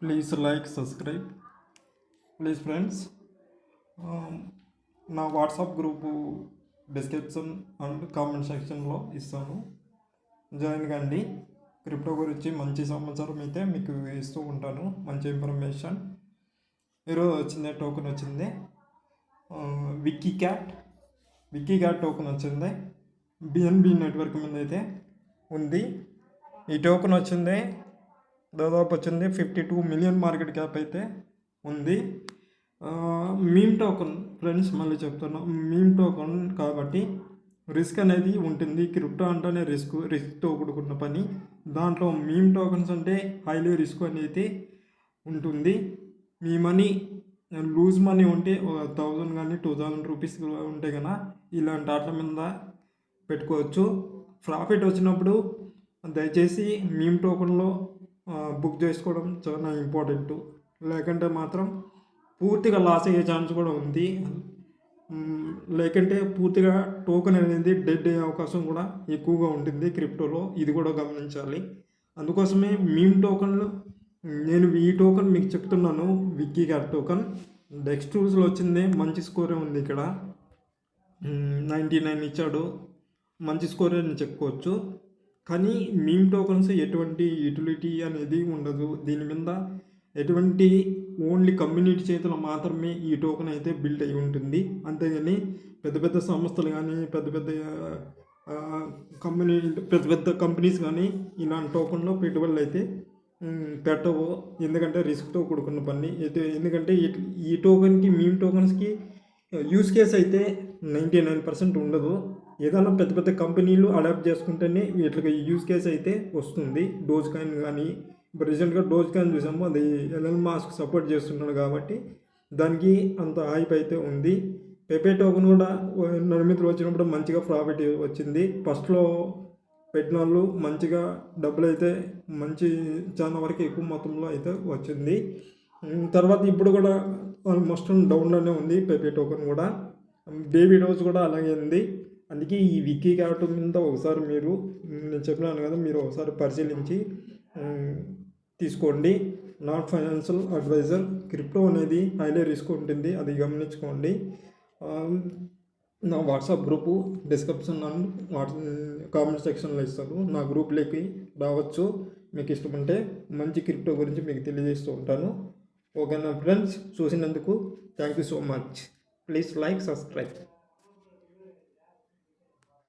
Please like subscribe please friends. నా WhatsApp group description and comment సెక్షన్లో ఇస్తాను, join కండి. క్రిప్టో గురించి మంచి సమాచారం అయితే మీకు ఇస్తూ ఉంటాను, మంచి ఇన్ఫర్మేషన్. ఈరోజు వచ్చింది టోకెన్ వచ్చింది, విక్కీ క్యాట్ టోకెన్ వచ్చింది. బిఎన్బి నెట్వర్క్ మీద అయితే ఉంది. ఈ టోకెన్ వచ్చింది, దాదాపు వచ్చింది 52 మిలియన్ మార్కెట్ క్యాప్ అయితే ఉంది. మీమ్ టోకెన్ ఫ్రెండ్స్, మళ్ళీ చెప్తున్నా, మీమ్ టోకెన్ కాబట్టి రిస్క్ అనేది ఉంటుంది. క్రిప్టో అంటేనే రిస్క్తో కూడుకున్న పని. దాంట్లో మీమ్ టోకెన్స్ అంటే హైలీ రిస్క్ అనేది ఉంటుంది. మీ మనీ లూజ్ మనీ ఉంటే 1000 కానీ 2000 రూపీస్ ఉంటే కన్నా ఇలాంటి ఆటల మీద పెట్టుకోవచ్చు. ప్రాఫిట్ వచ్చినప్పుడు దయచేసి మీమ్ టోకెన్లో బుక్ చేసుకోవడం చాలా ఇంపార్టెంట్. లేకుంటే మాత్రం పూర్తిగా లాస్ అయ్యే ఛాన్స్ కూడా ఉంది. లేకంటే పూర్తిగా టోకెన్ అనేది డెడ్ అయ్యే అవకాశం కూడా ఎక్కువగా ఉంటుంది క్రిప్టోలో. ఇది కూడా గమనించాలి. అందుకోసమే మీమ్ టోకెన్లు, నేను ఈ టోకెన్ మీకు చెప్తున్నాను, విక్కీ క్యాట్ టోకెన్ డెక్స్ టూల్స్లో వచ్చింది. మంచి స్కోరే ఉంది. ఇక్కడ 99 ఇచ్చాడు, మంచి స్కోరే అని చెప్పుకోవచ్చు. కానీ మీమ్ టోకెన్స్ ఎటువంటి యూటిలిటీ అనేది ఉండదు. దీని మీద ఎటువంటి ఓన్లీ కమ్యూనిటీ చేతిలో మాత్రమే ఈ టోకెన్ అయితే బిల్డ్ అయి ఉంటుంది. అంతేగాని పెద్ద పెద్ద సంస్థలు కానీ పెద్ద పెద్ద కంపెనీస్ కానీ ఇలాంటి టోకెన్లో పెట్టుబడులు అయితే పెట్టవు. ఎందుకంటే రిస్క్తో కూడుకున్న పని. ఎందుకంటే ఈ టోకెన్కి, మీమ్ టోకెన్స్కి యూస్ కేస్ అయితే 99% ఉండదు. ఏదైనా పెద్ద పెద్ద కంపెనీలు అడాప్ట్ చేసుకుంటేనే వీటికి యూస్ కేస్ అయితే వస్తుంది. డోజ్ కాయిన్ కానీ, ఇప్పుడు రీసెంట్గా డోజ్ కాయిన్ చూసాము, అది ఎలన్ మాస్క్ సపోర్ట్ చేస్తున్నాడు కాబట్టి దానికి అంత హైప్ అయితే ఉంది. పెపే టోకెన్ కూడా నిర్మితులు వచ్చినప్పుడు మంచిగా ప్రాఫిట్ వచ్చింది. ఫస్ట్లో పెట్టిన వాళ్ళు మంచిగా డబ్బులు అయితే చాలా వరకు ఎక్కువ మొత్తంలో అయితే వచ్చింది. తర్వాత ఇప్పుడు కూడా ఆల్మోస్ట్ డౌన్లోనే ఉంది పెపే టోకెన్ కూడా. బేబీ డోజ్ కూడా అలాగే ఉంది. అందుకే ఈ విక్కీ క్యాట్ మీద ఒకసారి నేను చెప్పినాను కదా, మీరు ఒకసారి పరిశీలించి తీసుకోండి. Not financial adviser. క్రిప్టో అనేది హైలీ రిస్క్ ఉంటుంది, అది గమనించుకోండి. నా WhatsApp group description and comment సెక్షన్లో ఇస్తాను. నా గ్రూప్లోకి రావచ్చు. మీకు ఇష్టమంటే మంచి క్రిప్టో గురించి మీకు తెలియజేస్తూ ఉంటాను. ఓకేనా ఫ్రెండ్స్, చూసినందుకు thank you so much. Please like subscribe.